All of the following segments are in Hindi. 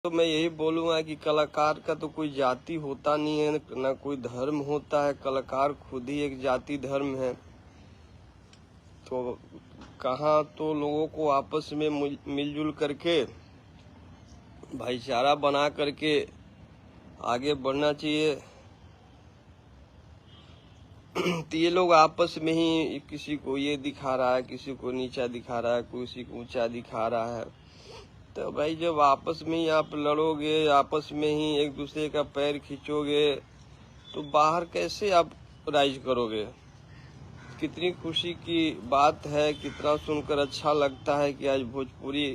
तो मैं यही बोलूंगा कि कलाकार का तो कोई जाति होता नहीं है, ना कोई धर्म होता है। कलाकार खुद ही एक जाति धर्म है। तो कहाँ तो लोगों को आपस में मिलजुल करके भाईचारा बना करके आगे बढ़ना चाहिए। तो ये लोग आपस में ही किसी को ये दिखा रहा है, किसी को नीचा दिखा रहा है, किसी को ऊंचा दिखा रहा है। तो भाई जब आपस में ही आप लड़ोगे, आपस में ही एक दूसरे का पैर खींचोगे, तो बाहर कैसे आप राइज करोगे। कितनी खुशी की बात है, कितना सुनकर अच्छा लगता है कि आज भोजपुरी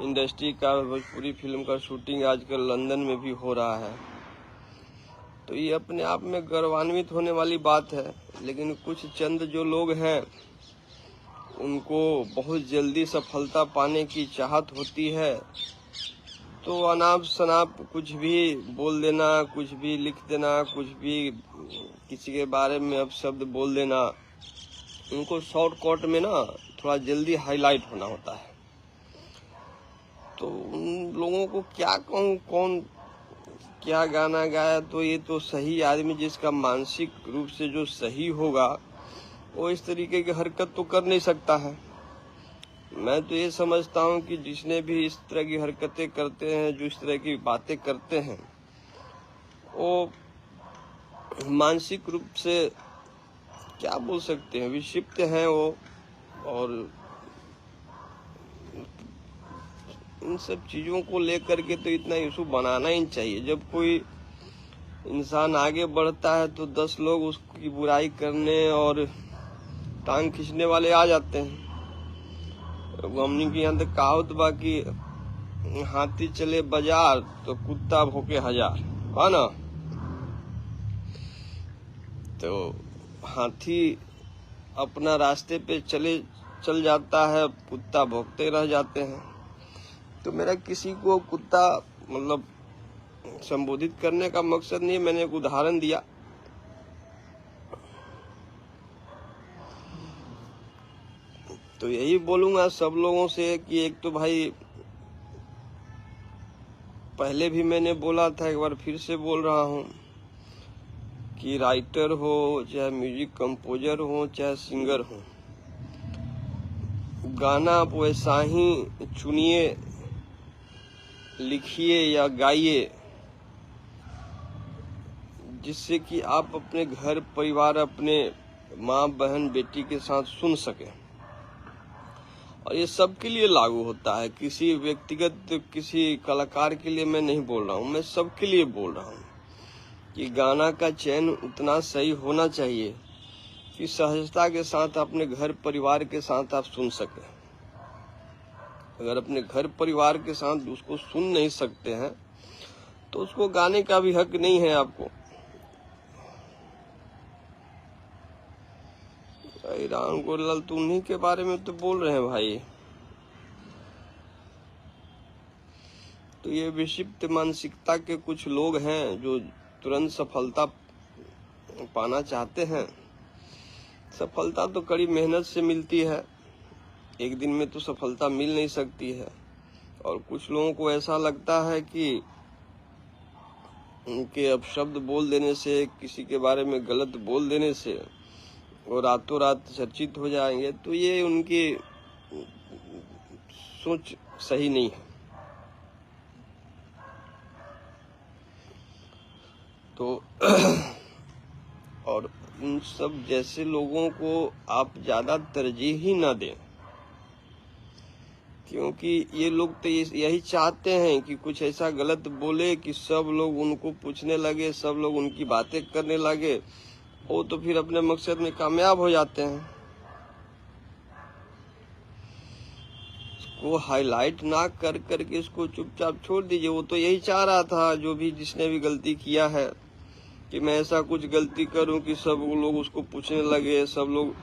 इंडस्ट्री का, भोजपुरी फिल्म का शूटिंग आजकल लंदन में भी हो रहा है। तो ये अपने आप में गौरवान्वित होने वाली बात है। लेकिन कुछ चंद जो लोग हैं उनको बहुत जल्दी सफलता पाने की चाहत होती है, तो अनाप शनाप कुछ भी बोल देना, कुछ भी लिख देना, कुछ भी किसी के बारे में अपशब्द बोल देना, उनको शॉर्टकट में ना थोड़ा जल्दी हाईलाइट होना होता है। तो उन लोगों को क्या कहूँ, कौन क्या गाना गाया, तो ये तो सही आदमी जिसका मानसिक रूप से जो सही होगा वो इस तरीके की हरकत तो कर नहीं सकता है। मैं तो ये समझता हूँ कि जिसने भी इस तरह की हरकतें करते हैं, जो इस तरह की बातें करते हैं, वो मानसिक रूप से क्या बोल सकते हैं, विक्षिप्त हैं वो। और इन सब चीजों को लेकर के तो इतना इशू बनाना ही चाहिए। जब कोई इंसान आगे बढ़ता है तो 10 लोग उसकी बुराई करने और टांग खींचने वाले आ जाते हैं। हमनी के यहाँ तक कहावत बा कि हाथी चले बाजार तो कुत्ता भौंके हजार, है ना। तो हाथी अपना रास्ते पे चल जाता है, कुत्ता भौंकते रह जाते हैं। तो मेरा किसी को कुत्ता मतलब संबोधित करने का मकसद नहीं है, मैंने एक उदाहरण दिया। तो यही बोलूंगा सब लोगों से कि एक तो भाई पहले भी मैंने बोला था, एक बार फिर से बोल रहा हूँ कि राइटर हो, चाहे म्यूजिक कंपोजर हो, चाहे सिंगर हो, गाना आप वैसा ही चुनिए, लिखिए या गाइए जिससे कि आप अपने घर परिवार, अपने माँ बहन बेटी के साथ सुन सके। और ये सबके लिए लागू होता है, किसी व्यक्तिगत किसी कलाकार के लिए मैं नहीं बोल रहा हूँ, मैं सबके लिए बोल रहा हूँ कि गाना का चयन उतना सही होना चाहिए कि सहजता के साथ अपने घर परिवार के साथ आप सुन सके। अगर अपने घर परिवार के साथ उसको सुन नहीं सकते हैं तो उसको गाने का भी हक नहीं है आपको। राम गोरलाल तो उन्हीं के बारे में तो बोल रहे हैं भाई। तो ये विक्षिप्त मानसिकता के कुछ लोग हैं जो तुरंत सफलता पाना चाहते हैं। सफलता तो कड़ी मेहनत से मिलती है, एक दिन में तो सफलता मिल नहीं सकती है। और कुछ लोगों को ऐसा लगता है कि उनके अपशब्द बोल देने से, किसी के बारे में गलत बोल देने से वो रातों रात चर्चित हो जाएंगे। तो ये उनकी सोच सही नहीं है। तो और इन सब जैसे लोगों को आप ज्यादा तरजीह ही ना दें, क्योंकि ये लोग तो यही चाहते हैं कि कुछ ऐसा गलत बोले कि सब लोग उनको पूछने लगे, सब लोग उनकी बातें करने लगे। वो तो फिर अपने मकसद में कामयाब हो जाते हैं। वो हाईलाइट ना कर करके इसको चुपचाप छोड़ दीजिए। वो तो यही चाह रहा था, जो भी जिसने भी गलती किया है, कि मैं ऐसा कुछ गलती करूं कि सब लोग उसको पूछने लगे, सब लोग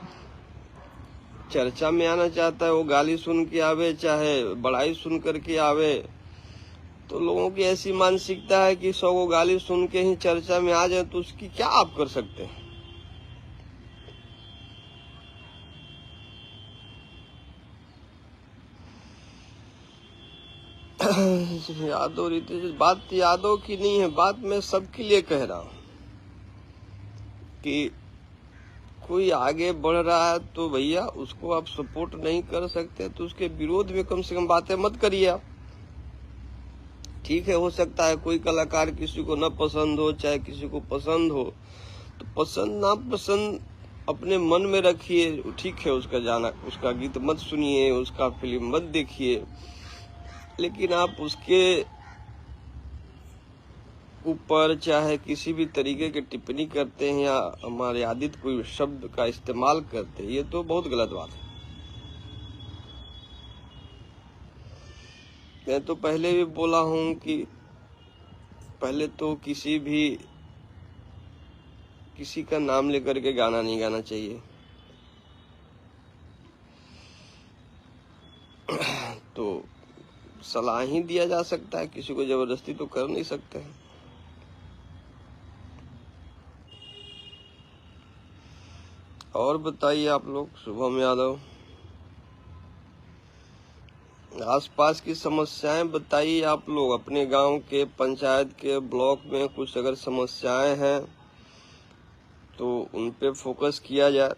चर्चा में आना चाहता है। वो गाली सुन के आवे चाहे बड़ाई सुन करके आवे। तो लोगों की ऐसी मानसिकता है कि 100 गाली सुन के ही चर्चा में आ जाए, तो उसकी क्या आप कर सकते हैं। यादव रितेश, बात यादव की नहीं है, बात मैं सबके लिए कह रहा हूँ कि कोई आगे बढ़ रहा है तो भैया उसको आप सपोर्ट नहीं कर सकते तो उसके विरोध में कम से कम बातें मत करिए आप। ठीक है, हो सकता है कोई कलाकार किसी को न पसंद हो, चाहे किसी को पसंद हो, तो पसंद ना पसंद अपने मन में रखिए। ठीक है, उसका गीत मत सुनिए, उसका फिल्म मत देखिए, लेकिन आप उसके ऊपर चाहे किसी भी तरीके की टिप्पणी करते हैं या अमर्यादित कोई शब्द का इस्तेमाल करते हैं, ये तो बहुत गलत बात है। मैं तो पहले भी बोला हूं कि पहले तो किसी का नाम लेकर के गाना नहीं गाना चाहिए। तो सलाह ही दिया जा सकता है, किसी को जबरदस्ती तो कर नहीं सकते हैं। और बताइए आप लोग, शुभम यादव, आसपास की समस्याएं बताइए आप लोग। अपने गांव के, पंचायत के, ब्लॉक में कुछ अगर समस्याएं हैं तो उन पे फोकस किया जाए।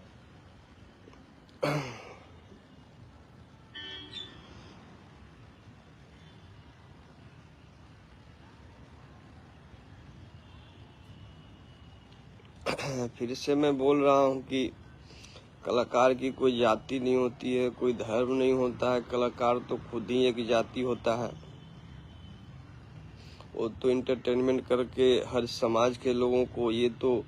फिर से मैं बोल रहा हूँ कि कलाकार की कोई जाति नहीं होती है, कोई धर्म नहीं होता है। कलाकार तो खुद ही एक जाति होता है। वो तो एंटरटेनमेंट करके हर समाज के लोगों को, ये तो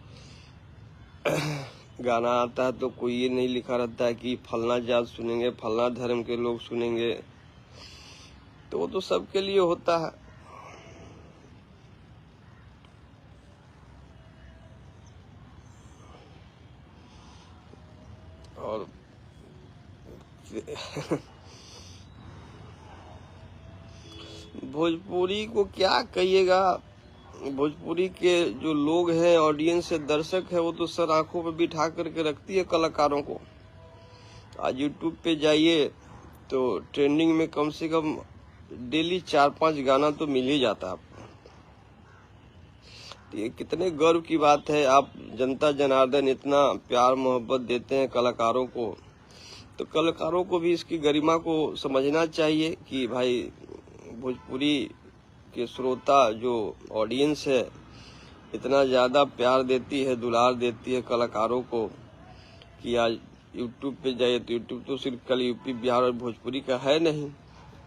गाना आता है तो कोई ये नहीं लिखा रहता है कि फलना जात सुनेंगे, फलना धर्म के लोग सुनेंगे, तो वो तो सबके लिए होता है। और भोजपुरी को क्या कहिएगा, भोजपुरी के जो लोग हैं, ऑडियंस है, दर्शक है, वो तो सर आंखों पे बिठा करके रखती है कलाकारों को। आज यूट्यूब पे जाइए तो ट्रेंडिंग में कम से कम डेली 4-5 गाना तो मिल ही जाता है आपको। ये कितने गर्व की बात है। आप जनता जनार्दन इतना प्यार मोहब्बत देते हैं कलाकारों को, तो कलाकारों को भी इसकी गरिमा को समझना चाहिए कि भाई भोजपुरी के श्रोता, जो ऑडियंस है, इतना ज्यादा प्यार देती है, दुलार देती है कलाकारों को कि आज यूट्यूब पे जाइए तो यूट्यूब तो सिर्फ कल यूपी, बिहार और भोजपुरी का है नहीं,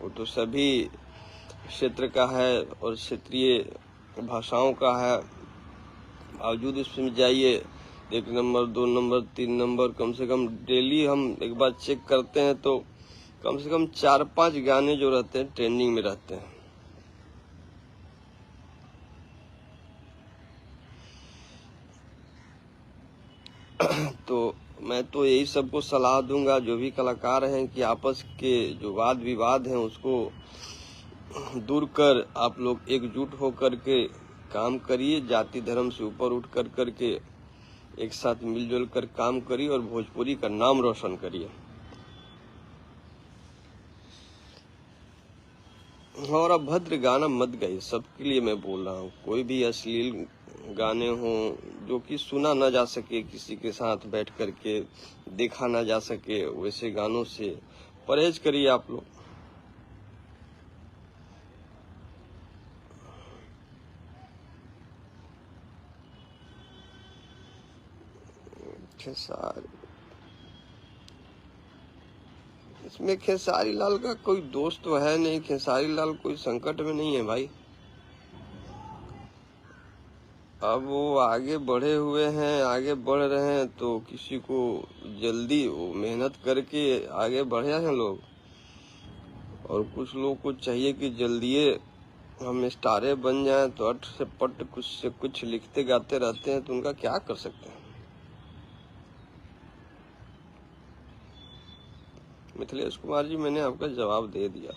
वो तो सभी क्षेत्र का है और क्षेत्रीय भाषाओं का है। बावजूद इसमें जाइए 1 नंबर, 2 नंबर, 3 नंबर, कम से कम डेली हम एक बार चेक करते हैं तो कम से कम 4-5 गाने जो रहते हैं ट्रेंडिंग में रहते हैं। तो मैं तो यही सबको सलाह दूंगा, जो भी कलाकार हैं, कि आपस के जो वाद विवाद हैं उसको दूर कर आप लोग एकजुट होकर के काम करिए। जाति धर्म से ऊपर उठ कर करके एक साथ मिलजुल कर काम करिए और भोजपुरी का नाम रोशन करिए। और अभद्र गाना मत गाइए, सबके लिए मैं बोल रहा हूँ। कोई भी अश्लील गाने हों जो कि सुना ना जा सके, किसी के साथ बैठ करके देखा ना जा सके, वैसे गानों से परहेज करिए आप लोग। इसमें खेसारी लाल का कोई दोस्त तो है नहीं, खेसारी लाल कोई संकट में नहीं है भाई। अब वो आगे बढ़े हुए हैं, आगे बढ़ रहे हैं, तो किसी को जल्दी, वो मेहनत करके आगे बढ़े हैं लोग। और कुछ लोग को चाहिए कि जल्दी हम स्टारे बन जाएं, तो अट से पट कुछ से कुछ लिखते गाते रहते हैं, तो उनका क्या कर सकते हैं। मिथिलेश कुमार जी, मैंने आपका जवाब दे दिया।